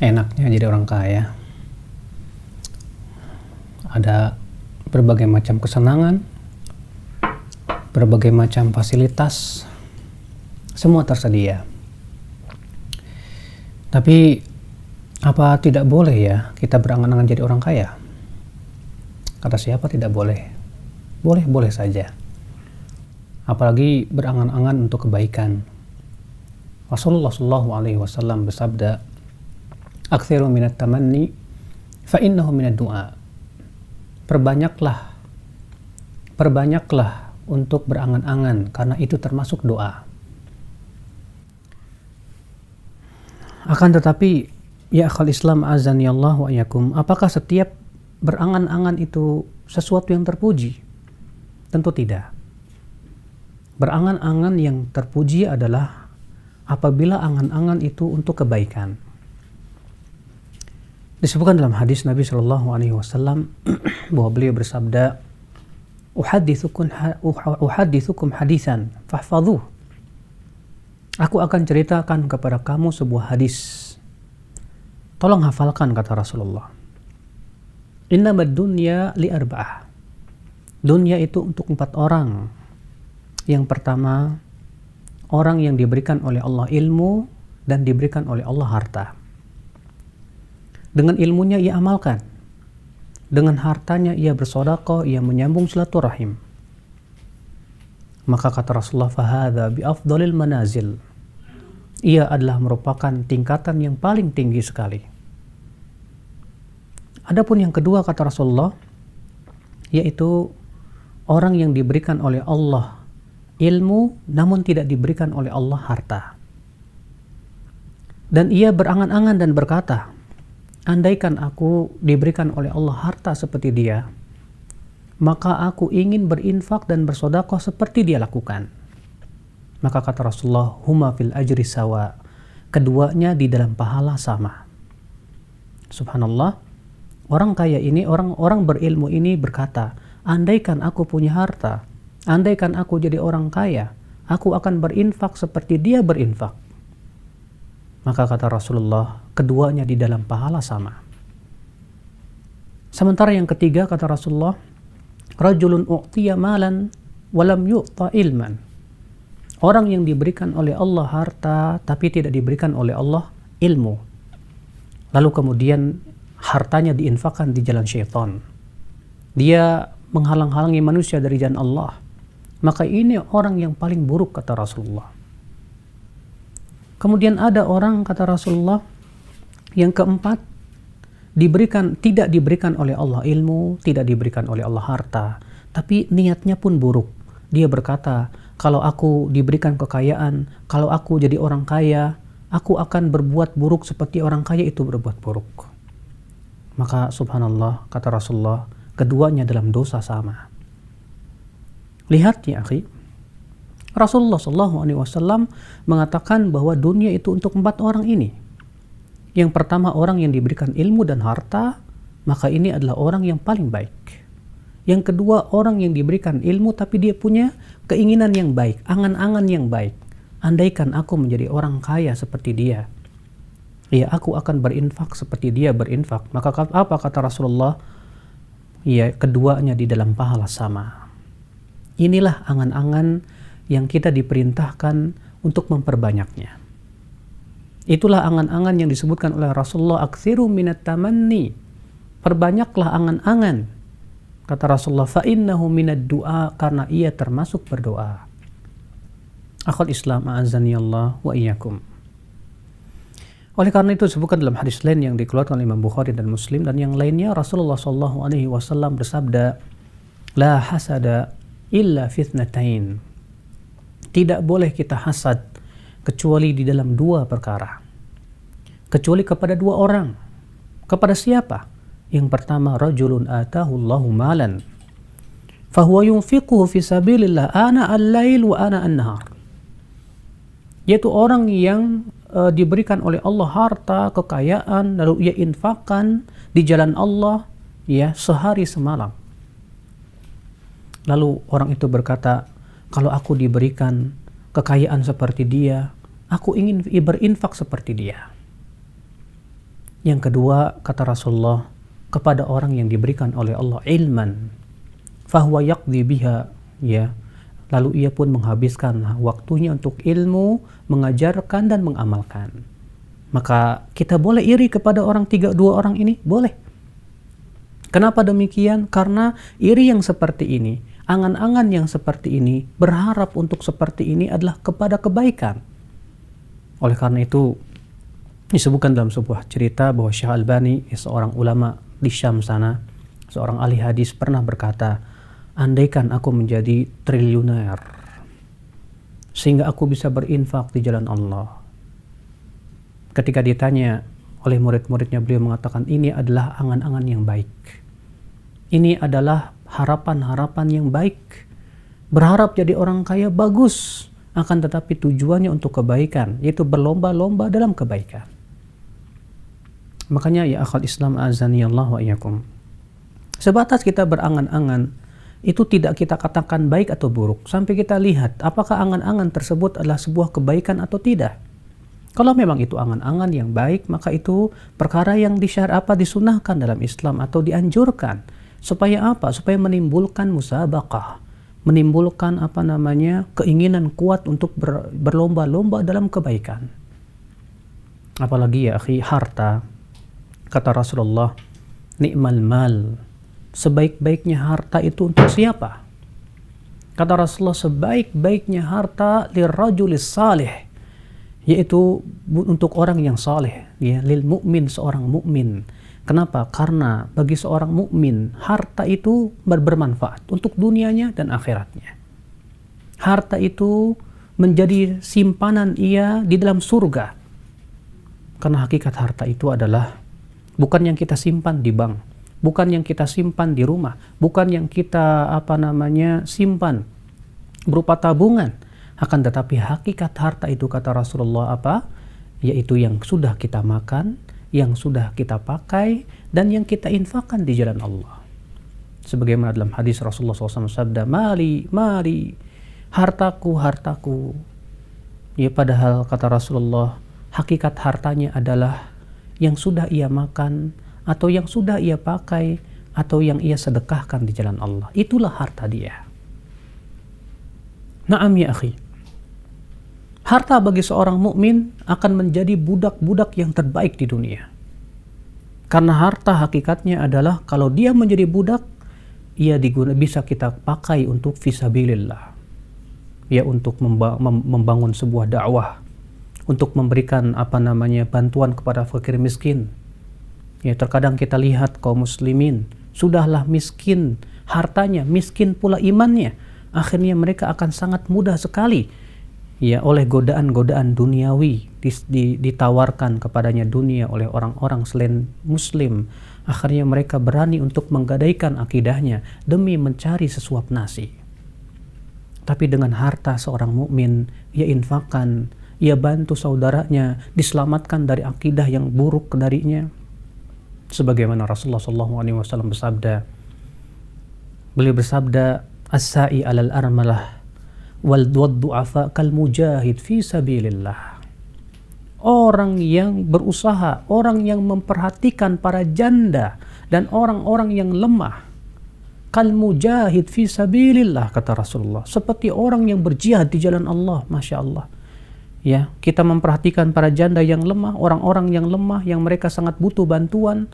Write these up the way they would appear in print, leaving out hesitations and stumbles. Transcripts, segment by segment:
Enaknya jadi orang kaya. Ada berbagai macam kesenangan, berbagai macam fasilitas, semua tersedia. Tapi apa tidak boleh ya kita berangan-angan jadi orang kaya? Kata siapa tidak boleh? Boleh-boleh saja. Apalagi berangan-angan untuk kebaikan. Rasulullah SAW bersabda, "Aktsiru minat tamanni fa innahu minad du'a." Perbanyaklah untuk berangan-angan karena itu termasuk doa. Akan tetapi, ya akhal Islam azani Allah wa iyyakum, apakah setiap berangan-angan itu sesuatu yang terpuji? Tentu tidak. Berangan-angan yang terpuji adalah apabila angan-angan itu untuk kebaikan. Disebutkan dalam hadis Nabi Shallallahu Alaihi Wasallam bahwa beliau bersabda, "Uhadithukum hadisan, fahfadhuh." Aku akan ceritakan kepada kamu sebuah hadis. Tolong hafalkan, kata Rasulullah. Innamad dunya li arba'ah. Dunia itu untuk 4 orang. Yang pertama, orang yang diberikan oleh Allah ilmu dan diberikan oleh Allah harta. Dengan ilmunya ia amalkan. Dengan hartanya ia bersedekah, ia menyambung silaturahim. Maka kata Rasulullah, fahadha bi afdalil manazil. Ia adalah merupakan tingkatan yang paling tinggi sekali. Adapun yang kedua kata Rasulullah, yaitu orang yang diberikan oleh Allah ilmu namun tidak diberikan oleh Allah harta. Dan ia berangan-angan dan berkata, andaikan aku diberikan oleh Allah harta seperti dia, maka aku ingin berinfak dan bersedekah seperti dia lakukan. Maka kata Rasulullah, huma fil ajri sawa. Keduanya di dalam pahala sama. Subhanallah. Orang kaya ini, orang berilmu ini berkata, andaikan aku punya harta, andaikan aku jadi orang kaya, aku akan berinfak seperti dia berinfak. Maka kata Rasulullah, keduanya di dalam pahala sama. Sementara yang ketiga kata Rasulullah, rajulun u'tiya malan walam yu'ta ilman. Orang yang diberikan oleh Allah harta tapi tidak diberikan oleh Allah ilmu. Lalu kemudian hartanya diinfakkan di jalan syaitan. Dia menghalang-halangi manusia dari jalan Allah. Maka ini orang yang paling buruk kata Rasulullah. Kemudian ada orang kata Rasulullah yang keempat, tidak diberikan oleh Allah ilmu, tidak diberikan oleh Allah harta, tapi niatnya pun buruk. Dia berkata, kalau aku diberikan kekayaan, kalau aku jadi orang kaya, aku akan berbuat buruk seperti orang kaya itu berbuat buruk. Maka subhanallah kata Rasulullah, keduanya dalam dosa sama. Lihat ya akhi, Rasulullah SAW mengatakan bahwa dunia itu untuk 4 orang ini. Yang pertama orang yang diberikan ilmu dan harta, maka ini adalah orang yang paling baik. Yang kedua orang yang diberikan ilmu tapi dia punya keinginan yang baik, angan-angan yang baik. Andaikan aku menjadi orang kaya seperti dia, ya aku akan berinfak seperti dia berinfak. Maka apa kata Rasulullah? Ya keduanya di dalam pahala sama. Inilah angan-angan yang kita diperintahkan untuk memperbanyaknya. Itulah angan-angan yang disebutkan oleh Rasulullah, aktsiru minat tamanni. Perbanyaklah angan-angan. Kata Rasulullah, fa innahu minad du'a, karena ia termasuk berdoa. Akhul Islam a'azani Allah wa iyyakum. Oleh karena itu disebutkan dalam hadis lain yang dikeluarkan oleh Imam Bukhari dan Muslim dan yang lainnya, Rasulullah SAW bersabda, la hasada illa fitnatain. Tidak boleh kita hasad kecuali di dalam 2 perkara. Kecuali kepada 2 orang. Kepada siapa? Yang pertama, rajulun atahu Allahu malan fahuwa yunfiquhu fi sabilillah ana al-lail wa ana an-nahar. Yaitu orang yang diberikan oleh Allah harta, kekayaan, lalu ia infakkan di jalan Allah ya sehari semalam. Lalu orang itu berkata, kalau aku diberikan kekayaan seperti dia, aku ingin berinfak seperti dia. Yang kedua, kata Rasulullah, kepada orang yang diberikan oleh Allah ilman, fahuwa yaqdi biha, ya, lalu ia pun menghabiskan waktunya untuk ilmu, mengajarkan dan mengamalkan. Maka kita boleh iri kepada dua orang ini? Boleh. Kenapa demikian? Karena iri yang seperti ini, angan-angan yang seperti ini, berharap untuk seperti ini adalah kepada kebaikan. Oleh karena itu, disebutkan dalam sebuah cerita bahwa Syekh Albani, seorang ulama di Syam sana, seorang ahli hadis, pernah berkata, andaikan aku menjadi triliuner, sehingga aku bisa berinfak di jalan Allah. Ketika ditanya oleh murid-muridnya, beliau mengatakan, ini adalah angan-angan yang baik. Ini adalah harapan-harapan yang baik. Berharap jadi orang kaya bagus, akan tetapi tujuannya untuk kebaikan, yaitu berlomba-lomba dalam kebaikan. Makanya ya akhal Islam azanillah wa iyyakum, sebatas kita berangan-angan, itu tidak kita katakan baik atau buruk sampai kita lihat apakah angan-angan tersebut adalah sebuah kebaikan atau tidak. Kalau memang itu angan-angan yang baik, maka itu perkara yang disunahkan dalam Islam atau dianjurkan. Supaya apa? Supaya menimbulkan musabaqah, menimbulkan keinginan kuat untuk berlomba-lomba dalam kebaikan. Apalagi ya akhi, harta. Kata Rasulullah, ni'mal mal, sebaik-baiknya harta itu untuk siapa? Kata Rasulullah, sebaik-baiknya harta lirrajulis salih, yaitu untuk orang yang saleh, ya, lil mu'min, seorang mukmin. Kenapa? Karena bagi seorang mukmin harta itu bermanfaat untuk dunianya dan akhiratnya. Harta itu menjadi simpanan ia di dalam surga. Karena hakikat harta itu adalah bukan yang kita simpan di bank, bukan yang kita simpan di rumah, bukan yang kita simpan berupa tabungan. Akan tetapi hakikat harta itu, kata Rasulullah, apa? Yaitu yang sudah kita makan, yang sudah kita pakai, dan yang kita infakkan di jalan Allah. Sebagaimana dalam hadis Rasulullah SAW sabda, mali, hartaku, hartaku. Ya, padahal kata Rasulullah, hakikat hartanya adalah yang sudah ia makan, atau yang sudah ia pakai, atau yang ia sedekahkan di jalan Allah. Itulah harta dia. Naam ya akhi, harta bagi seorang mukmin akan menjadi budak-budak yang terbaik di dunia. Karena harta hakikatnya adalah kalau dia menjadi budak, ia bisa kita pakai untuk fisabilillah. Ya, untuk membangun sebuah dakwah, untuk memberikan bantuan kepada fakir miskin. Ya, terkadang kita lihat kaum muslimin sudahlah miskin hartanya, miskin pula imannya. Akhirnya mereka akan sangat mudah sekali, ya, oleh godaan-godaan duniawi ditawarkan kepadanya dunia oleh orang-orang selain muslim. Akhirnya mereka berani untuk menggadaikan akidahnya demi mencari sesuap nasi. Tapi dengan harta seorang mukmin, ia infakkan, ia bantu saudaranya diselamatkan dari akidah yang buruk darinya. Sebagaimana Rasulullah SAW bersabda, beliau bersabda, as-sa'i alal armalah wal du'afa kal mujahid fi sabilillah. Orang yang berusaha, orang yang memperhatikan para janda dan orang-orang yang lemah, kal mujahid fi sabilillah, kata Rasulullah, seperti orang yang berjihad di jalan Allah. Masya Allah. Ya, kita memperhatikan para janda yang lemah, orang-orang yang lemah, yang mereka sangat butuh bantuan.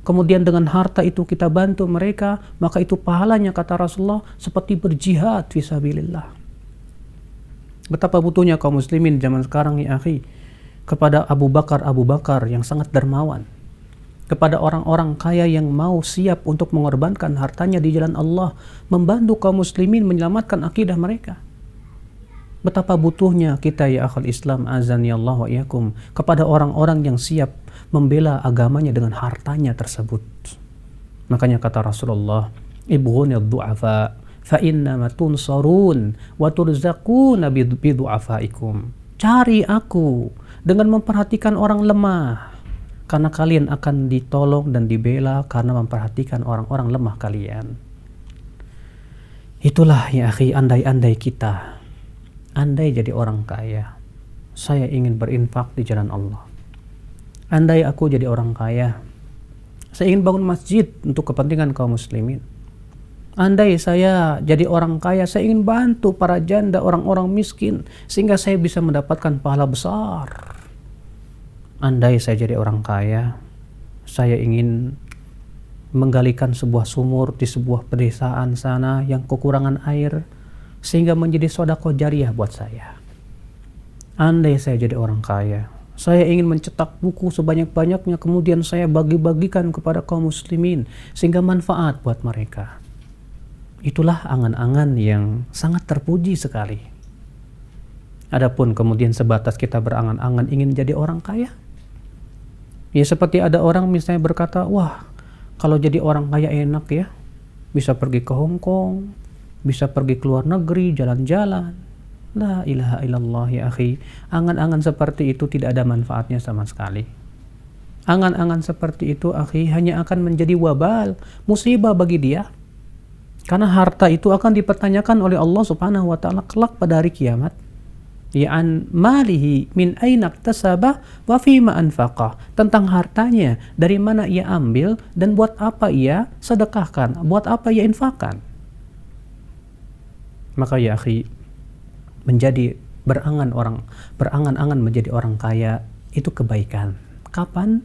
Kemudian dengan harta itu kita bantu mereka, maka itu pahalanya, kata Rasulullah, seperti berjihad fisabilillah. Betapa butuhnya kaum muslimin zaman sekarang ya akhi kepada Abu Bakar yang sangat dermawan, kepada orang-orang kaya yang mau siap untuk mengorbankan hartanya di jalan Allah, membantu kaum muslimin menyelamatkan akidah mereka. Betapa butuhnya kita ya akhal Islam azanillah wa iyyakum kepada orang-orang yang siap membela agamanya dengan hartanya tersebut. Makanya kata Rasulullah, ibghunid du'afa fa innama tunsarun wa turzaquna bi du'afaikum. Cari aku dengan memperhatikan orang lemah, karena kalian akan ditolong dan dibela karena memperhatikan orang-orang lemah kalian. Itulah ya akhi, andai-andai kita, andai jadi orang kaya, saya ingin berinfak di jalan Allah. Andai aku jadi orang kaya, saya ingin bangun masjid untuk kepentingan kaum muslimin. Andai saya jadi orang kaya, saya ingin bantu para janda, orang-orang miskin, sehingga saya bisa mendapatkan pahala besar. Andai saya jadi orang kaya, saya ingin menggalikan sebuah sumur di sebuah pedesaan sana yang kekurangan air, sehingga menjadi sedekah jariah buat saya. Andai saya jadi orang kaya, saya ingin mencetak buku sebanyak-banyaknya, kemudian saya bagi-bagikan kepada kaum muslimin, sehingga manfaat buat mereka. Itulah angan-angan yang sangat terpuji sekali. Adapun kemudian sebatas kita berangan-angan ingin jadi orang kaya, ya seperti ada orang misalnya berkata, wah kalau jadi orang kaya enak ya, bisa pergi ke Hong Kong, bisa pergi ke luar negeri, jalan-jalan. La ilaha illallah ya akhi. Angan-angan seperti itu tidak ada manfaatnya sama sekali. Angan-angan seperti itu akhi hanya akan menjadi wabal, musibah bagi dia. Karena harta itu akan dipertanyakan oleh Allah Subhanahu wa taala kelak pada hari kiamat. Ya'an malihi min aina iktasaba wa fima anfaqah. Tentang hartanya, dari mana ia ambil dan buat apa ia sedekahkan, buat apa ia infakkan. Maka ya akhi, menjadi berangan-angan menjadi orang kaya itu kebaikan. Kapan?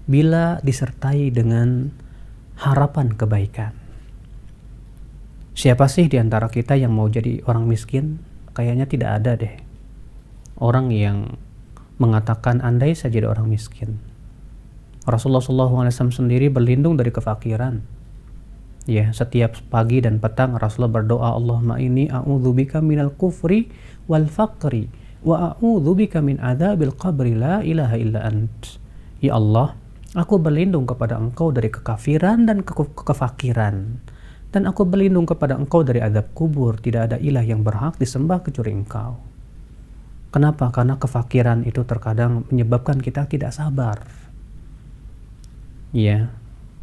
Bila disertai dengan harapan kebaikan. Siapa sih di antara kita yang mau jadi orang miskin? Kayaknya tidak ada deh orang yang mengatakan andai saya jadi orang miskin. Rasulullah SAW sendiri berlindung dari kefakiran. Ya, setiap pagi dan petang Rasulullah berdoa, Allahumma inni a'udzubika minal kufri wal faqri wa a'udzubika min adzabil qabri la ilaha illa ant. Ya Allah, aku berlindung kepada Engkau dari kekafiran dan kefakiran. Dan aku berlindung kepada Engkau dari azab kubur. Tidak ada ilah yang berhak disembah kecuali Engkau. Kenapa? Karena kefakiran itu terkadang menyebabkan kita tidak sabar. Ya.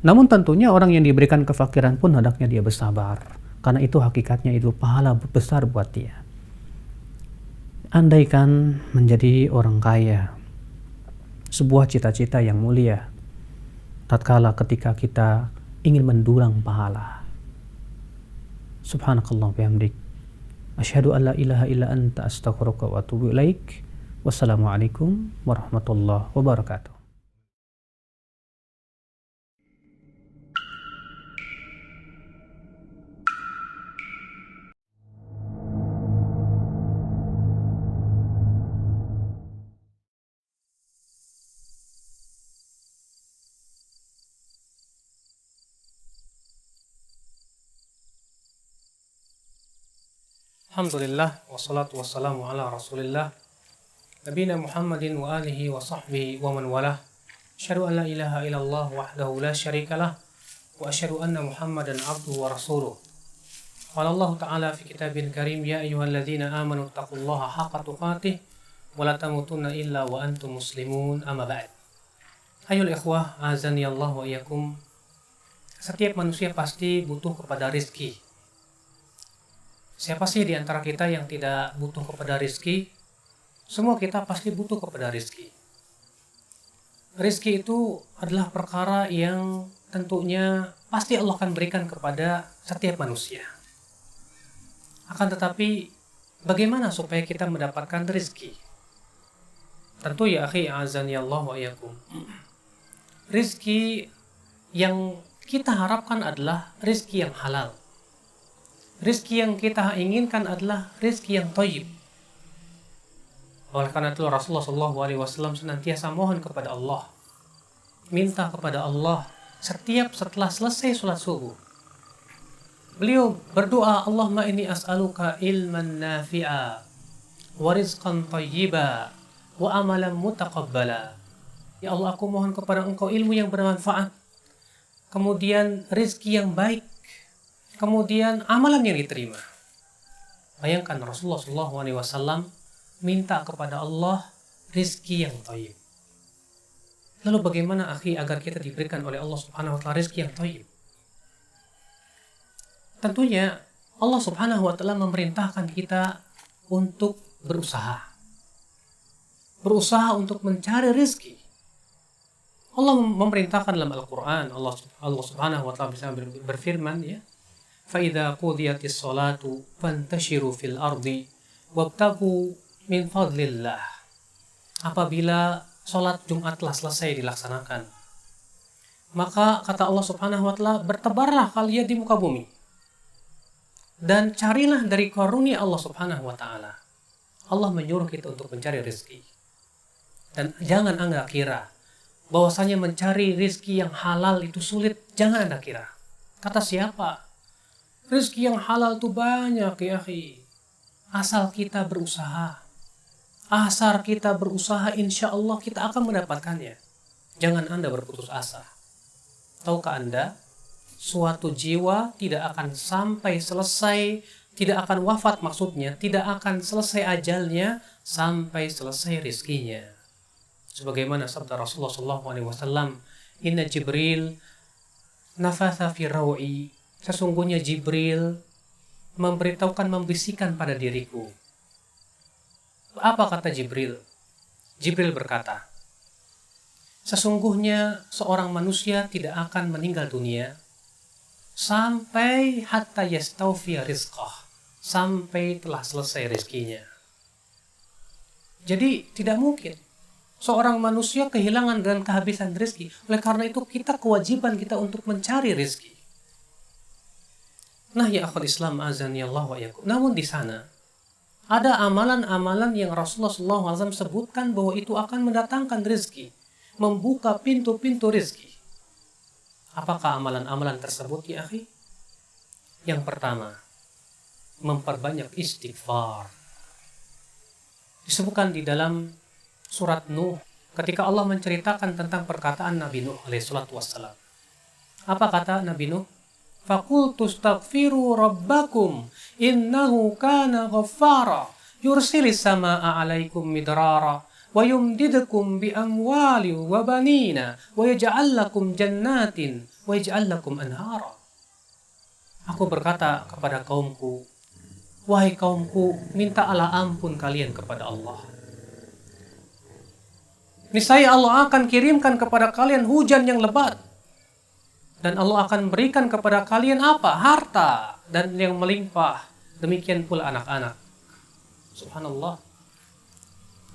Namun tentunya orang yang diberikan kefakiran pun hendaknya dia bersabar. Karena itu hakikatnya itu pahala besar buat dia. Andaikan menjadi orang kaya, sebuah cita-cita yang mulia, tatkala ketika kita ingin mendulang pahala. Subhanakallah bihamdik. Asyhadu an la ilaha illa anta astaghfiruka wa atubu ilaik. Wassalamualaikum warahmatullahi wabarakatuh. Alhamdulillah, wassalatu wassalamu ala rasulillah Nabina Muhammadin wa alihi wa sahbihi wa man walah. Asyhadu an la ilaha illallah wahdahu la syarikalah wa asyhadu anna Muhammadan abduhu wa rasuluh. Qala Allah Ta'ala fi kitabil karim, ya ayyuhalladzina amanu taqullaha haqqa tuqatih wa la tamutunna illa wa antum muslimun, amma ba'd. Ayyuhal ikhwah, azani Allah wa iyyakum. Setiap manusia pasti butuh kepada rizki. Siapa sih di antara kita yang tidak butuh kepada rizki? Semua kita pasti butuh kepada rizki. Rizki itu adalah perkara yang tentunya pasti Allah akan berikan kepada setiap manusia. Akan tetapi, bagaimana supaya kita mendapatkan rizki? Tentu ya akhi, azani Allah wa iyyakum. Rizki yang kita harapkan adalah rizki yang halal. Rizki yang kita inginkan adalah rizki yang thayyib. Oleh karena itu Rasulullah SAW senantiasa mohon kepada Allah, minta kepada Allah setiap setelah selesai sholat subuh. Beliau berdoa, Allahumma inni as'aluka ilman nafi'a wa rizqan thayyiba wa amalan mutaqabbala. Ya Allah, aku mohon kepada Engkau ilmu yang bermanfaat, kemudian rizki yang baik, kemudian amalan yang diterima. Bayangkan Rasulullah SAW minta kepada Allah rizki yang thayyib. Lalu bagaimana akhi agar kita diberikan oleh Allah Subhanahu wa taala rizki yang thayyib? Tentunya Allah Subhanahu wa taala memerintahkan kita untuk berusaha. Berusaha untuk mencari rizki. Allah memerintahkan dalam Al-Quran, Allah Subhanahu wa Ta'ala bisa berfirman, ya, فَإِذَا قُضِيَتِ الصَّلَاةُ فَانْتَشِرُوا فِي الْأَرْضِ وَابْتَغُوا مِنْ فَضْلِ اللَّهِ. Apabila sholat Jumat telah selesai dilaksanakan, maka kata Allah Subhanahu wa Ta'ala, bertebarlah kalian di muka bumi dan carilah dari karunia Allah Subhanahu wa Ta'ala. Allah menyuruh kita untuk mencari rezeki. Dan jangan Anda kira bahwasanya mencari rezeki yang halal itu sulit. Jangan Anda kira. Kata siapa? Rezeki yang halal itu banyak, ya akhi. Asal kita berusaha. Asal kita berusaha, insya Allah kita akan mendapatkannya. Jangan Anda berputus asa. Tahukah Anda, suatu jiwa tidak akan sampai selesai, tidak akan wafat maksudnya, tidak akan selesai ajalnya sampai selesai rezekinya. Sebagaimana sabda Rasulullah SAW, Inna Jibril nafatha fi rawi. Sesungguhnya Jibril membisikkan pada diriku. Apa kata Jibril? Jibril berkata, sesungguhnya seorang manusia tidak akan meninggal dunia sampai hatta yastawfiya rizqah, sampai telah selesai rezekinya. Jadi tidak mungkin seorang manusia kehilangan dan kehabisan rezeki. Oleh karena itu kewajiban kita untuk mencari rezeki. Nah ya akhwal Islam azani Allah wa iyyakum. Namun di sana ada amalan-amalan yang Rasulullah SAW sebutkan bahwa itu akan mendatangkan rezeki, membuka pintu-pintu rezeki. Apakah amalan-amalan tersebut ya akhi? Yang pertama, memperbanyak istighfar. Disebutkan di dalam surat Nuh ketika Allah menceritakan tentang perkataan Nabi Nuh alaihissalatu wassalam. Apa kata Nabi Nuh? Faqultu astaghfiru rabbakum innahu kana ghaffara yursilis samaa'a 'alaikum midrara wa yumdidukum bi amwali wa banina wa yaj'al lakum jannatin wa yaj'al lakum anhara. Aku berkata kepada kaumku, wahai kaumku, mintalah ampun kalian kepada Allah. Niscaya Allah akan kirimkan kepada kalian hujan yang lebat. Dan Allah akan berikan kepada kalian apa? Harta dan yang melimpah. Demikian pula anak-anak. Subhanallah.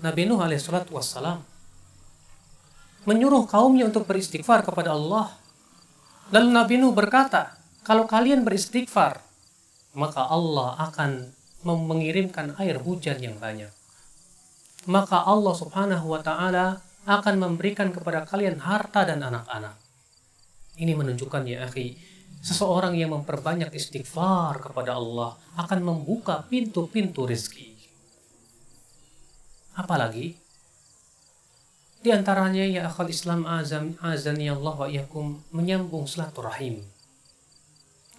Nabi Nuh alaihissalatu wassalam menyuruh kaumnya untuk beristighfar kepada Allah. Lalu Nabi Nuh berkata, kalau kalian beristighfar, maka Allah akan mengirimkan air hujan yang banyak. Maka Allah Subhanahu wa Ta'ala akan memberikan kepada kalian harta dan anak-anak. Ini menunjukkan ya akhi, seseorang yang memperbanyak istighfar kepada Allah akan membuka pintu-pintu rezeki. Apalagi di antaranya ya akhal Islam azani Allah wa iyyakum, menyambung silaturahim.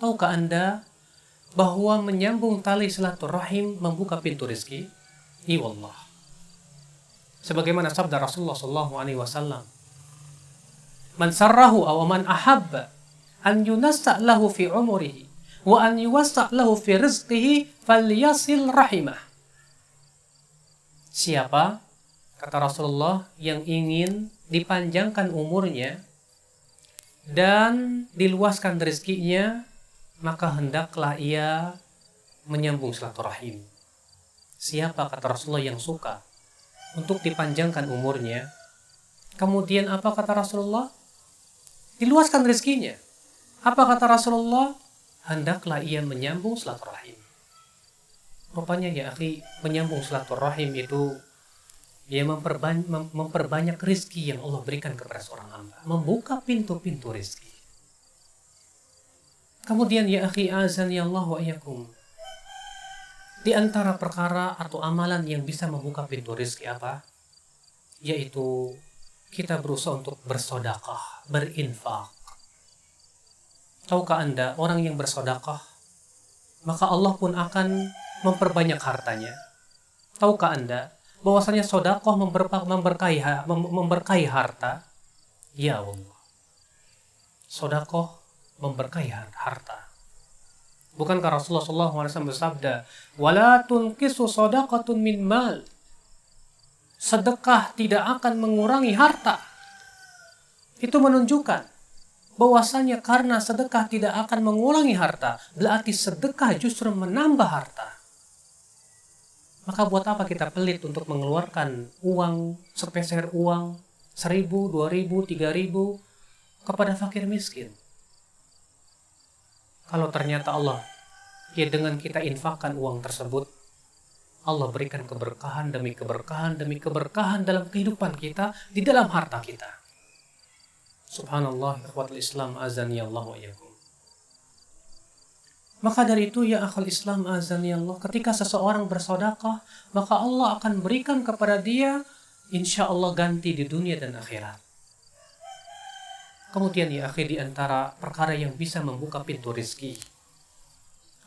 Tahukah Anda bahwa menyambung tali silaturahim membuka pintu rezeki? Iya wallah. Sebagaimana sabda Rasulullah SAW, man sarrahu aw man ahabba an yunassa lahu fi umrihi wa an yuwassa lahu fi rizqihi falyasil rahimah. Siapa, kata Rasulullah, yang ingin dipanjangkan umurnya dan diluaskan rezekinya, maka hendaklah ia menyambung silaturahim. Siapa, kata Rasulullah, yang suka untuk dipanjangkan umurnya, kemudian apa kata Rasulullah? Diluaskan rezekinya. Apa kata Rasulullah? Hendaklah ia menyambung silaturahim. Rupanya ya akhi, menyambung silaturahim itu dia memperbanyak rezeki yang Allah berikan kepada seorang hamba, membuka pintu-pintu rezeki. Kemudian ya akhi azani Allah wa iyyakum, di antara perkara atau amalan yang bisa membuka pintu rezeki apa? Yaitu kita berusaha untuk bersedekah, berinfak. Tahukah Anda, orang yang bersedekah, maka Allah pun akan memperbanyak hartanya. Tahukah Anda bahwasanya sedekah memberkahi harta? Ya Allah. Sedekah memberkahi harta. Bukankah Rasulullah SAW bersabda, "Wala tunqisu shadaqatun min mal." Sedekah tidak akan mengurangi harta. Itu menunjukkan bahwasanya karena sedekah tidak akan mengulangi harta, berarti sedekah justru menambah harta. Maka buat apa kita pelit untuk mengeluarkan uang, sepeser uang, 1.000, 2.000, 3.000 kepada fakir miskin? Kalau ternyata Allah, ya dengan kita infakkan uang tersebut, Allah berikan keberkahan demi keberkahan demi keberkahan dalam kehidupan kita, di dalam harta kita. Subhanallah, ikhwatul Islam, azani Allah wa iyyakum. Maka dari itu ya akhul Islam, azani Allah, ketika seseorang bersedekah, maka Allah akan berikan kepada dia insya Allah ganti di dunia dan akhirat. Kemudian ya akhi, di antara perkara yang bisa membuka pintu rezeki,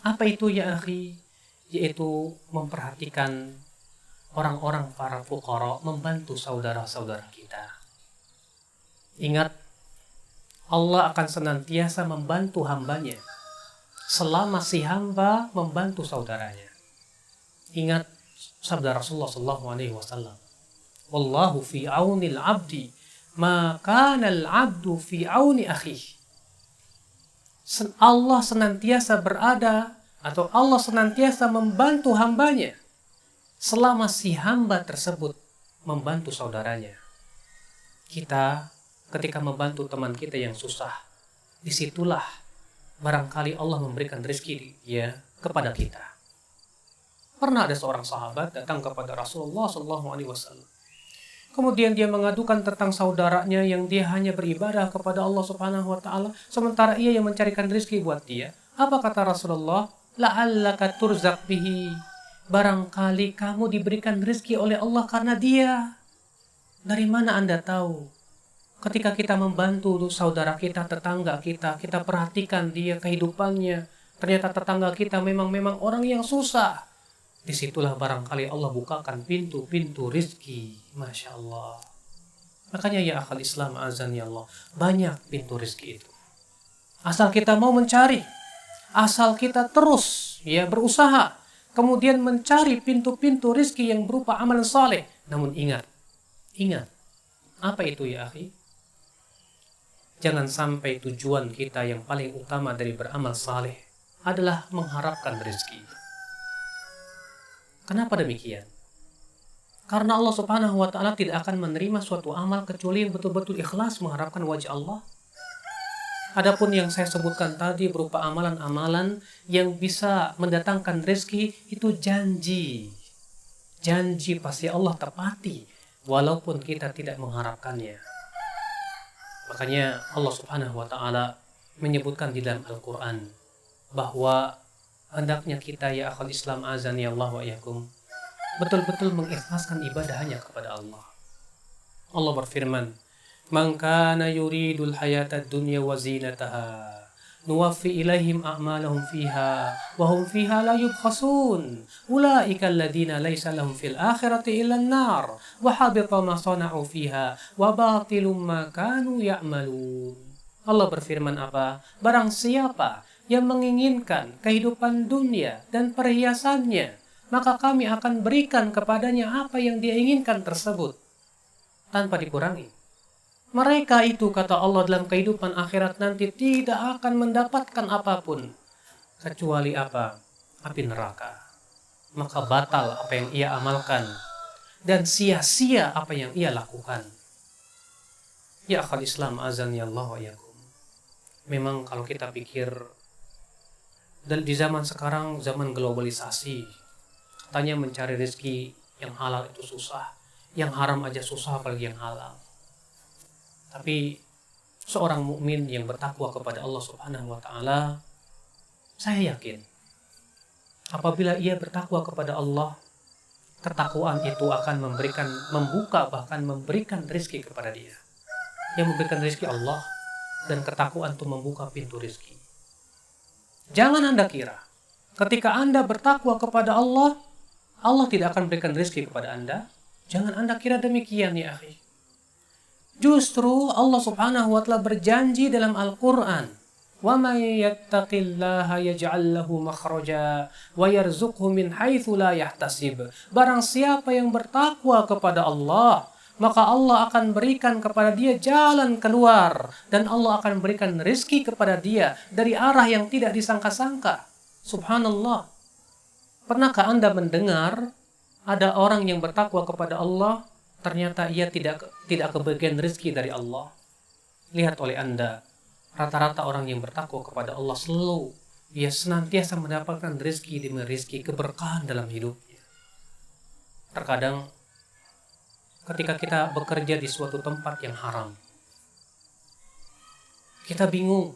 apa itu ya akhi? Yaitu memperhatikan orang-orang para fuqara, membantu saudara-saudara kita. Ingat, Allah akan senantiasa membantu hambanya selama si hamba membantu saudaranya. Ingat sabda Rasulullah SAW, wallahu fi aunil abdi ma kana al abdu fi auni akhihi. Allah senantiasa berada, atau Allah senantiasa membantu hambanya selama si hamba tersebut membantu saudaranya. Kita ketika membantu teman kita yang susah, disitulah barangkali Allah memberikan rezeki ya kepada kita. Pernah ada seorang sahabat datang kepada Rasulullah SAW. Kemudian dia mengadukan tentang saudaranya yang dia hanya beribadah kepada Allah Subhanahu wa taala, sementara ia yang mencarikan rezeki buat dia. Apa kata Rasulullah? La'allaka turzaq bihi. Barangkali kamu diberikan rezeki oleh Allah karena dia. Dari mana Anda tahu? Ketika kita membantu saudara kita, tetangga kita, kita perhatikan dia kehidupannya. Ternyata tetangga kita memang orang yang susah. Disitulah barangkali Allah bukakan pintu-pintu rizki. Masya Allah. Makanya ya akhal Islam, azan ya Allah, banyak pintu rizki itu. Asal kita mau mencari, asal kita terus ya berusaha, kemudian mencari pintu-pintu rizki yang berupa amalan saleh. Namun ingat, apa itu ya akhi? Jangan sampai tujuan kita yang paling utama dari beramal saleh adalah mengharapkan rezeki. Kenapa demikian? Karena Allah Subhanahu wa taala tidak akan menerima suatu amal kecuali yang betul-betul ikhlas mengharapkan wajah Allah. Adapun yang saya sebutkan tadi berupa amalan-amalan yang bisa mendatangkan rezeki, itu janji. Janji pasti Allah tepati walaupun kita tidak mengharapkannya. Makanya Allah Subhanahu wa taala menyebutkan di dalam Al-Qur'an bahwa hendaknya kita ya akhul Islam, azani Allah wa iyyakum, betul-betul mengikhlaskan ibadah hanya kepada Allah. Allah berfirman, "Man kana yuridul hayatad dunya wa zinataha, nuwaffi ilaihim a'malahum fiha wa hum fiha la yubkhasun. Ulaika alladziina laysa lahum fil akhirati illa an-nar wa habita ma sana'u fiha wa batilum ma kanu ya'malun." Allah berfirman apa? Barang siapa yang menginginkan kehidupan dunia dan perhiasannya, maka kami akan berikan kepadanya apa yang dia inginkan tersebut tanpa dikurangi. Mereka itu, kata Allah, dalam kehidupan akhirat nanti tidak akan mendapatkan apapun kecuali apa? Api neraka. Maka batal apa yang ia amalkan dan sia-sia apa yang ia lakukan. Ya akhal Islam, azan ya Allah wa iyyakum. Memang kalau kita pikir dan di zaman sekarang, zaman globalisasi, katanya mencari rezeki yang halal itu susah, yang haram aja susah apalagi yang halal. Tapi seorang mukmin yang bertakwa kepada Allah Subhanahu wa taala, saya yakin apabila ia bertakwa kepada Allah, ketakwaan itu akan membuka bahkan memberikan rezeki kepada dia. Yang memberikan rezeki Allah, dan ketakwaan itu membuka pintu rezeki. Jangan Anda kira ketika Anda bertakwa kepada Allah, Allah tidak akan berikan rezeki kepada Anda. Jangan Anda kira demikian ya akhi. Justru Allah Subhanahu wa taala berjanji dalam Al-Qur'an, "Wa may yattaqillaha yaj'al lahu makhraja wa yarzuqhu min haitsu la yahtasib." Barang siapa yang bertakwa kepada Allah, maka Allah akan berikan kepada dia jalan keluar. Dan Allah akan berikan rezeki kepada dia dari arah yang tidak disangka-sangka. Subhanallah. Pernahkah Anda mendengar ada orang yang bertakwa kepada Allah, ternyata ia tidak kebagian rezeki dari Allah? Lihat oleh Anda, rata-rata orang yang bertakwa kepada Allah selalu dia senantiasa mendapatkan rezeki demi rezeki, keberkahan dalam hidupnya. Terkadang ketika kita bekerja di suatu tempat yang haram, kita bingung.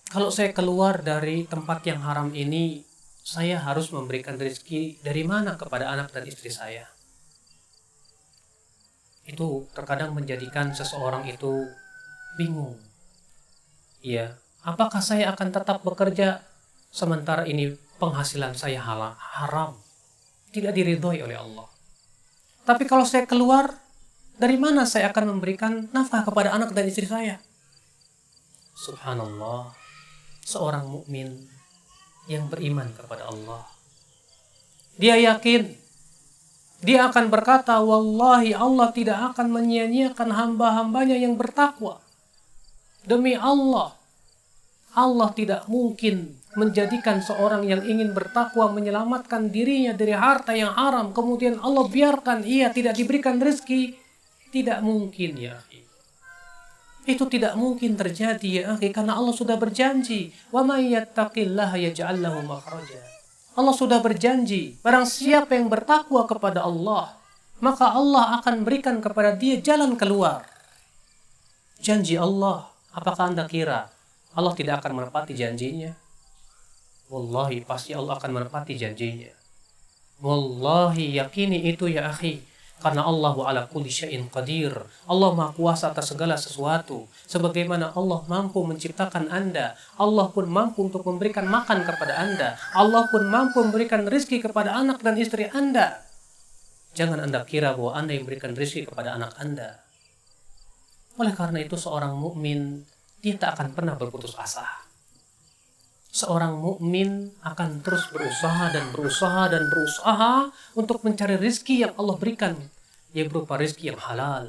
Kalau saya keluar dari tempat yang haram ini, saya harus memberikan rezeki dari mana kepada anak dan istri saya? Itu terkadang menjadikan seseorang itu bingung. Ya, apakah saya akan tetap bekerja sementara ini penghasilan saya haram, tidak diridhoi oleh Allah? Tapi kalau saya keluar, dari mana saya akan memberikan nafkah kepada anak dan istri saya? Subhanallah, seorang mukmin yang beriman kepada Allah, dia yakin, dia akan berkata, wallahi Allah tidak akan menyia-nyiakan hamba-hambanya yang bertakwa. Demi Allah, Allah tidak mungkin menjadikan seorang yang ingin bertakwa menyelamatkan dirinya dari harta yang haram, kemudian Allah biarkan ia tidak diberikan rezeki. Tidak mungkin, ya akhi. Itu tidak mungkin terjadi, ya akhi, karena Allah sudah berjanji, wa may yattaqillaha yaj'al lahu makhraja. Allah sudah berjanji, barang siapa yang bertakwa kepada Allah, maka Allah akan berikan kepada dia jalan keluar. Janji Allah, apakah Anda kira Allah tidak akan menepati janjinya? Wallahi, pasti Allah akan menepati janjinya. Wallahi, yakini itu, ya akhi. Karena Allah ala kulli syai'in qadir. Allah maha kuasa atas segala sesuatu. Sebagaimana Allah mampu menciptakan Anda, Allah pun mampu untuk memberikan makan kepada Anda. Allah pun mampu memberikan rezeki kepada anak dan istri Anda. Jangan Anda kira bahwa Anda yang memberikan rezeki kepada anak Anda. Oleh karena itu, seorang mukmin dia tak akan pernah berputus asa. Seorang mukmin akan terus berusaha dan berusaha dan berusaha untuk mencari rezeki yang Allah berikan, yang berupa rezeki yang halal.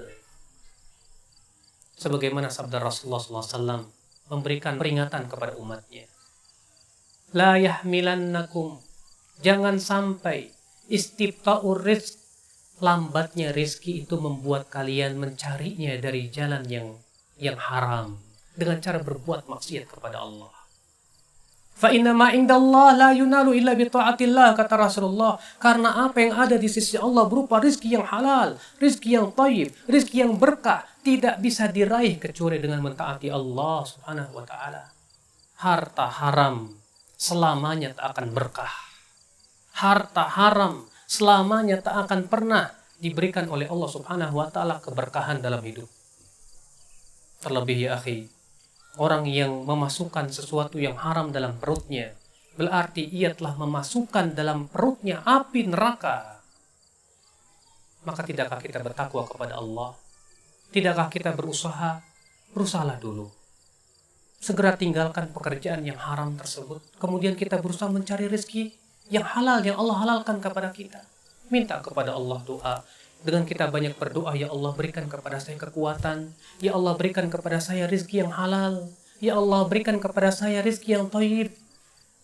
Sebagaimana sabda Rasulullah SAW memberikan peringatan kepada umatnya. La yahmilannakum, jangan sampai istibta'ur rizq, lambatnya rezeki itu membuat kalian mencarinya dari jalan yang haram, dengan cara berbuat maksiat kepada Allah. Fa inna ma indallah la yunalu illa bi ta'atillah, kata Rasulullah. Karena apa yang ada di sisi Allah berupa rezeki yang halal, rezeki yang thayyib, rezeki yang berkah, tidak bisa diraih kecuali dengan mentaati Allah Subhanahu wa taala. Harta haram selamanya tak akan berkah. Harta haram selamanya tak akan pernah diberikan oleh Allah Subhanahu wa taala keberkahan dalam hidup. Terlebih, ya akhi, orang yang memasukkan sesuatu yang haram dalam perutnya, berarti ia telah memasukkan dalam perutnya api neraka. Maka tidakkah kita bertakwa kepada Allah? Tidakkah kita berusaha? Berusahalah dulu. Segera tinggalkan pekerjaan yang haram tersebut. Kemudian kita berusaha mencari rezeki yang halal, yang Allah halalkan kepada kita. Minta kepada Allah doa. Dengan kita banyak berdoa, ya Allah berikan kepada saya kekuatan, ya Allah berikan kepada saya rezeki yang halal, ya Allah berikan kepada saya rezeki yang thayyib.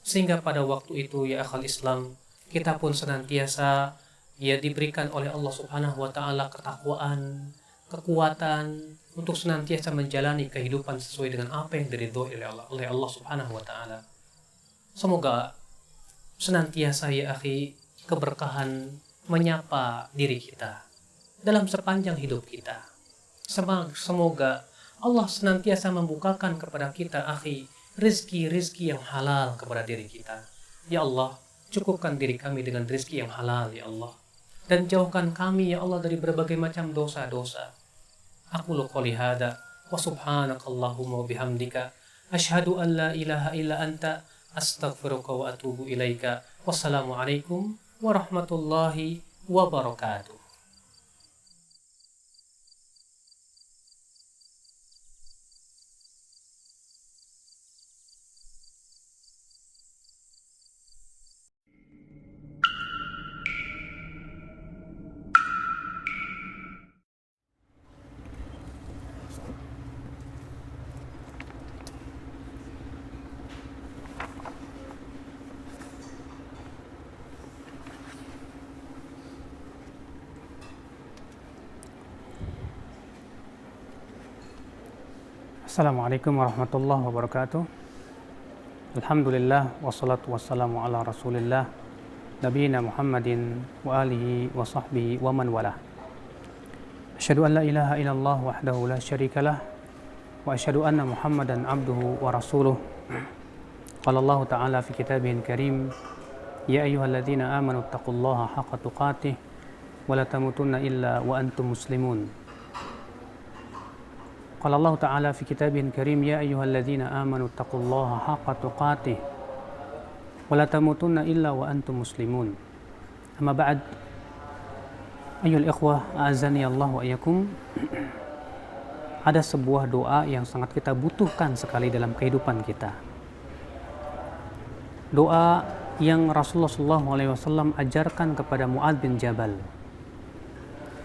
Sehingga pada waktu itu, ya akhal Islam, kita pun senantiasa ya diberikan oleh Allah Subhanahu wa taala ketakwaan, kekuatan untuk senantiasa menjalani kehidupan sesuai dengan apa yang diridhoi oleh Allah Subhanahu wa taala. Semoga senantiasa, ya akhi, keberkahan menyapa diri kita dalam sepanjang hidup kita. Semoga Allah senantiasa membukakan kepada kita, akhi, rizki-rizki yang halal kepada diri kita. Ya Allah, cukupkan diri kami dengan rizki yang halal, ya Allah. Dan jauhkan kami, ya Allah, dari berbagai macam dosa-dosa. Aku qouli hada wa subhanakallahumma wa bihamdika asyhadu an la ilaha illa anta astaghfiruka wa atubu ilaika. Wassalamualaikum warahmatullahi wabarakatuh. Assalamualaikum warahmatullahi wabarakatuh. Alhamdulillah wassalatu wassalamu ala Rasulillah nabiyina Muhammadin wa alihi wa sahbihi wa man walah. Asyhadu an la ilaha illallah wahdahu la syarikalah wa asyhadu anna Muhammadan abduhu wa rasuluh. Qala Allah ta'ala fi kitabihil karim, ya ayyuhalladzina amanu taqullaha haqqa tuqatih wa la tamutunna illa wa antum muslimun. Qala Allah Ta'ala fi kitabihil karim, ya ayyuhalladzina amanu taqullaha haqqa tuqatih wa la tamutunna illa wa antum muslimun. Amma ba'd, ayyuhal ikhwah, a'azani Allah wa iyyakum. Ada sebuah doa yang sangat kita butuhkan sekali dalam kehidupan kita. Doa yang Rasulullah SAW ajarkan kepada Mu'adz bin Jabal.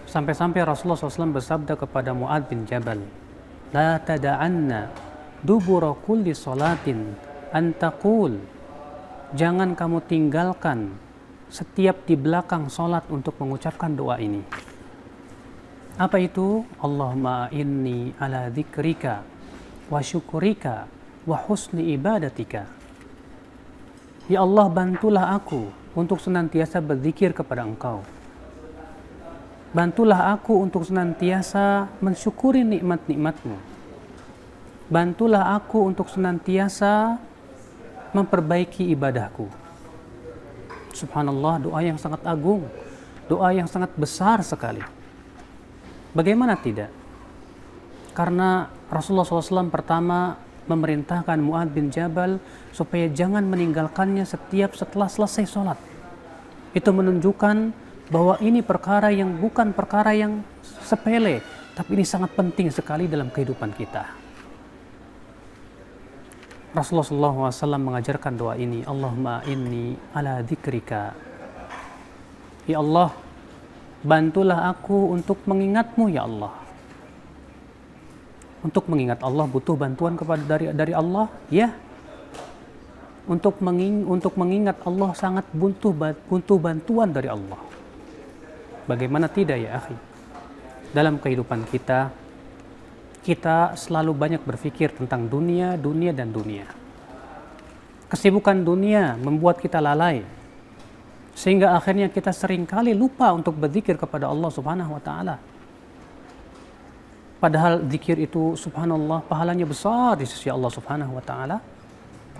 Sampai-sampai Rasulullah SAW bersabda kepada Mu'adz bin Jabal, la tada'anna dubura kulli salatin antaqul, jangan kamu tinggalkan setiap di belakang salat untuk mengucapkan doa ini. Apa itu? Allahumma inni ala dzikrika wa syukrika wa husni ibadatika. Ya Allah, bantulah aku untuk senantiasa berzikir kepada Engkau. Bantulah aku untuk senantiasa mensyukuri nikmat-nikmat-Mu. Bantulah aku untuk senantiasa memperbaiki ibadahku. Subhanallah, doa yang sangat agung, doa yang sangat besar sekali. Bagaimana tidak? Karena Rasulullah SAW pertama memerintahkan Mu'adz bin Jabal supaya jangan meninggalkannya setelah selesai sholat. Itu menunjukkan bahwa ini perkara yang bukan perkara yang sepele, tapi ini sangat penting sekali dalam kehidupan kita. Rasulullah SAW mengajarkan doa ini, Allahumma inni ala dzikrika. Ya Allah, bantulah aku untuk mengingat-Mu ya Allah. Untuk mengingat Allah butuh bantuan dari Allah, ya. Untuk mengingat Allah sangat butuh bantuan dari Allah. Bagaimana tidak ya akhi? Dalam kehidupan kita selalu banyak berpikir tentang dunia. Kesibukan dunia membuat kita lalai, sehingga akhirnya kita seringkali lupa untuk berzikir kepada Allah Subhanahu wa Ta'ala. Padahal zikir itu subhanallah pahalanya besar di sisi Allah Subhanahu wa Ta'ala.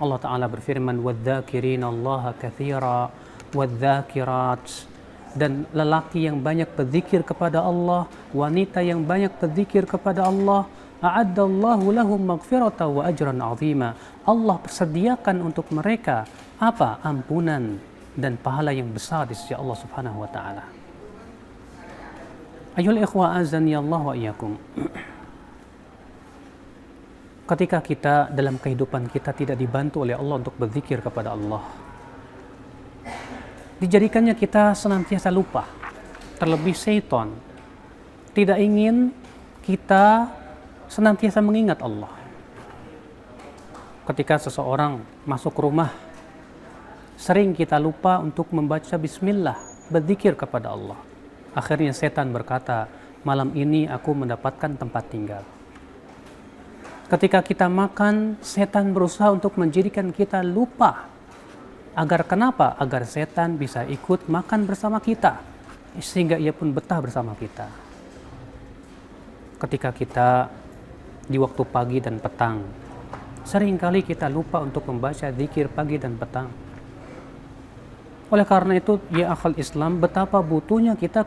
Allah Ta'ala berfirman, wadzakirina Allaha katsira wadzakirat. Dan lelaki yang banyak berzikir kepada Allah, wanita yang banyak berzikir kepada Allah, a'addallahu lahum maghfiratan wa ajran 'azima. Allah persediakan untuk mereka apa? Ampunan dan pahala yang besar di sisi Allah Subhanahu wa Ta'ala. Ayyuhal ikhwa, azani Allah wa iyyakum. Ketika kita dalam kehidupan kita tidak dibantu oleh Allah untuk berzikir kepada Allah, dijadikannya kita senantiasa lupa. Terlebih syaitan tidak ingin kita senantiasa mengingat Allah. Ketika seseorang masuk rumah, sering kita lupa untuk membaca bismillah, berzikir kepada Allah. Akhirnya setan berkata, malam ini aku mendapatkan tempat tinggal. Ketika kita makan, setan berusaha untuk menjadikan kita lupa. Agar kenapa? Agar setan bisa ikut makan bersama kita, sehingga ia pun betah bersama kita. Ketika kita di waktu pagi dan petang, seringkali kita lupa untuk membaca zikir pagi dan petang. Oleh karena itu, ya akhal Islam, betapa butuhnya kita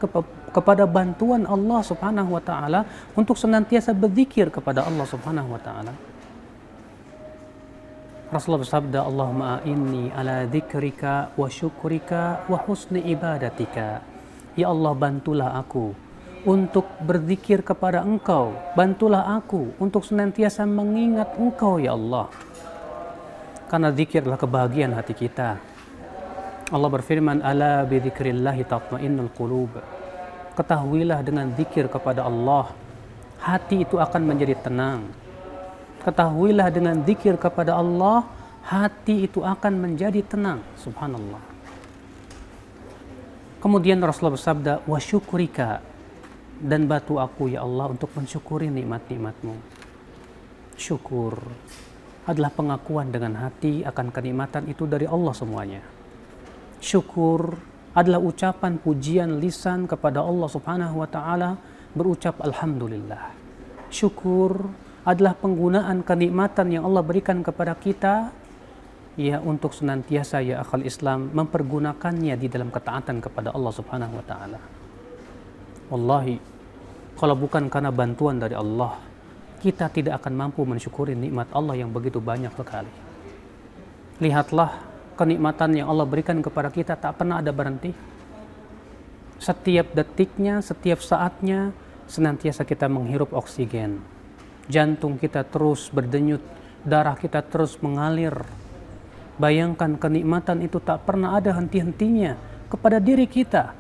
kepada bantuan Allah Subhanahu wa Ta'ala untuk senantiasa berzikir kepada Allah Subhanahu wa Ta'ala. Rasulullah bersabda, Allahumma inni ala dzikrika wa syukrika wa husni ibadatika. Ya Allah, bantulah aku untuk berzikir kepada Engkau. Bantulah aku untuk senantiasa mengingat Engkau, ya Allah. Karena zikir adalah kebahagiaan hati kita. Allah berfirman, ala bi dzikrillahi tatma'innul qulub. Ketahuilah dengan zikir kepada Allah, hati itu akan menjadi tenang. Ketahuilah dengan zikir kepada Allah, hati itu akan menjadi tenang. Subhanallah. Kemudian Rasulullah bersabda, wa syukrika, dan bantu aku ya Allah untuk mensyukuri nikmat-nikmat-Mu. Syukur adalah pengakuan dengan hati akan kenikmatan itu dari Allah semuanya. Syukur adalah ucapan pujian lisan kepada Allah Subhanahu wa taala, berucap alhamdulillah. Syukur adalah penggunaan kenikmatan yang Allah berikan kepada kita ya untuk senantiasa ya akhal Islam mempergunakannya di dalam ketaatan kepada Allah Subhanahu wa taala. Wallahi, kalau bukan karena bantuan dari Allah, kita tidak akan mampu mensyukuri nikmat Allah yang begitu banyak sekali. Lihatlah kenikmatan yang Allah berikan kepada kita tak pernah ada berhenti. Setiap detiknya, setiap saatnya senantiasa kita menghirup oksigen. Jantung kita terus berdenyut, darah kita terus mengalir. Bayangkan kenikmatan itu tak pernah ada henti-hentinya kepada diri kita.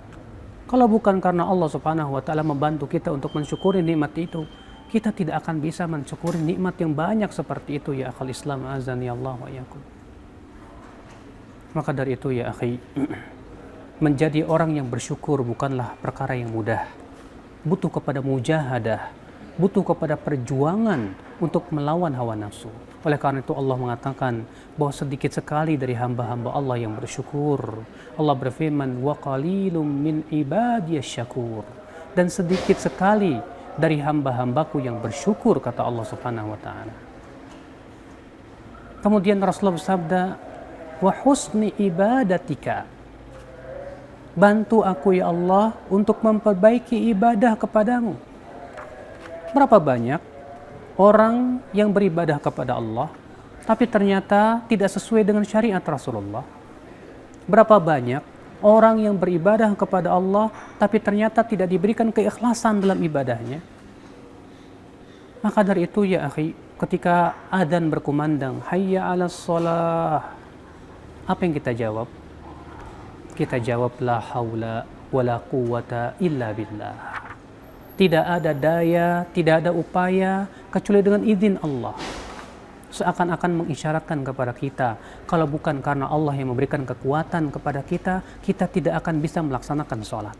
Kalau bukan karena Allah Subhanahu wa taala membantu kita untuk mensyukuri nikmat itu, kita tidak akan bisa mensyukuri nikmat yang banyak seperti itu ya akhal Islam azani Allah wa iyyakum. Maka dari itu ya akhi, menjadi orang yang bersyukur bukanlah perkara yang mudah. Butuh kepada mujahadah, butuh kepada perjuangan untuk melawan hawa nafsu. Oleh karena itu Allah mengatakan bahwa sedikit sekali dari hamba-hamba Allah yang bersyukur. Allah berfirman, wa qalilum min ibadiyasy syakur. Dan sedikit sekali dari hamba-hambaku yang bersyukur, kata Allah Subhanahu wa taala. Kemudian Rasulullah bersabda, wa husni ibadatika. Bantu aku ya Allah untuk memperbaiki ibadah kepadamu. Berapa banyak orang yang beribadah kepada Allah tapi ternyata tidak sesuai dengan syariat Rasulullah? Berapa banyak orang yang beribadah kepada Allah tapi ternyata tidak diberikan keikhlasan dalam ibadahnya? Maka dari itu ya akhi, ketika adzan berkumandang, hayya 'alas shalah, apa yang kita jawab? Kita jawab la haula wala quwwata illa billah. Tidak ada daya, tidak ada upaya kecuali dengan izin Allah. Seakan-akan mengisyaratkan kepada kita, kalau bukan karena Allah yang memberikan kekuatan kepada kita, kita tidak akan bisa melaksanakan sholat.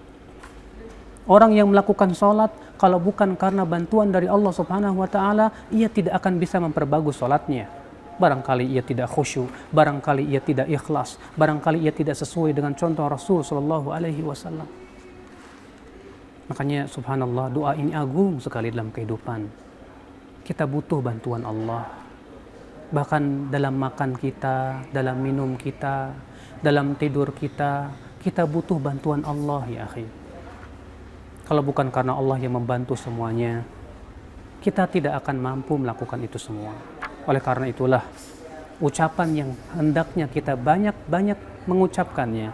Orang yang melakukan sholat, kalau bukan karena bantuan dari Allah Subhanahu wa taala, ia tidak akan bisa memperbagus sholatnya. Barangkali ia tidak khusyuk, barangkali ia tidak ikhlas, barangkali ia tidak sesuai dengan contoh Rasul sallallahu alaihi wasallam. Makanya subhanallah, doa ini agung sekali dalam kehidupan. Kita butuh bantuan Allah. Bahkan dalam makan kita, dalam minum kita, dalam tidur kita, kita butuh bantuan Allah ya akhi. Kalau bukan karena Allah yang membantu semuanya, kita tidak akan mampu melakukan itu semua. Oleh karena itulah, ucapan yang hendaknya kita banyak-banyak mengucapkannya,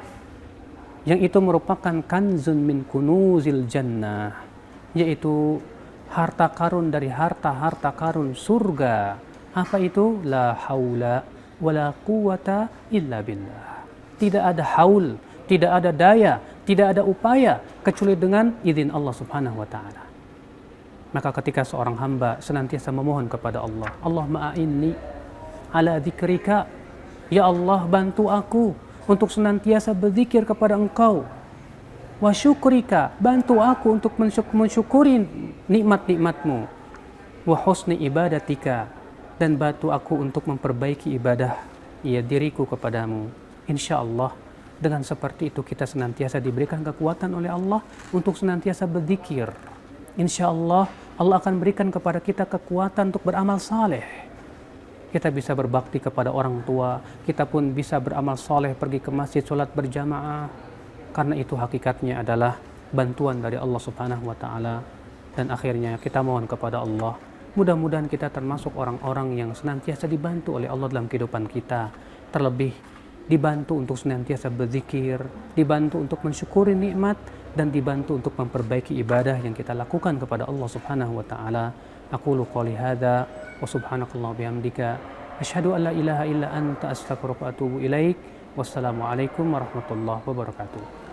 yang itu merupakan kanzun min kunuzil jannah, yaitu harta karun dari harta-harta karun surga. Apa itu? La haula wala quwwata illa billah. Tidak ada haul, tidak ada daya, tidak ada upaya kecuali dengan izin Allah Subhanahu wa taala. Maka ketika seorang hamba senantiasa memohon kepada Allah, Allahumma a'inni ala dzikrika, ya Allah bantu aku untuk senantiasa berzikir kepada Engkau. Wa syukrika, bantu aku untuk mensyukuri nikmat-nikmatmu. Wa husni ibadatika, dan bantu aku untuk memperbaiki ibadah diriku kepadamu. Insya Allah dengan seperti itu kita senantiasa diberikan kekuatan oleh Allah untuk senantiasa berzikir. Insya Allah Allah akan berikan kepada kita kekuatan untuk beramal saleh. Kita bisa berbakti kepada orang tua, kita pun bisa beramal saleh, pergi ke masjid, sholat berjamaah. Karena itu hakikatnya adalah bantuan dari Allah Subhanahu wa taala. Dan akhirnya kita mohon kepada Allah, mudah-mudahan kita termasuk orang-orang yang senantiasa dibantu oleh Allah dalam kehidupan kita. Terlebih dibantu untuk senantiasa berzikir, dibantu untuk mensyukuri nikmat, dan dibantu untuk memperbaiki ibadah yang kita lakukan kepada Allah Subhanahu wa taala. Aqulu qouli hadza wa subhanakallah bihamdika asyhadu an la ilaha illa anta astaghfiruka wa atubu ilaik. Wassalamualaikum warahmatullahi wabarakatuh.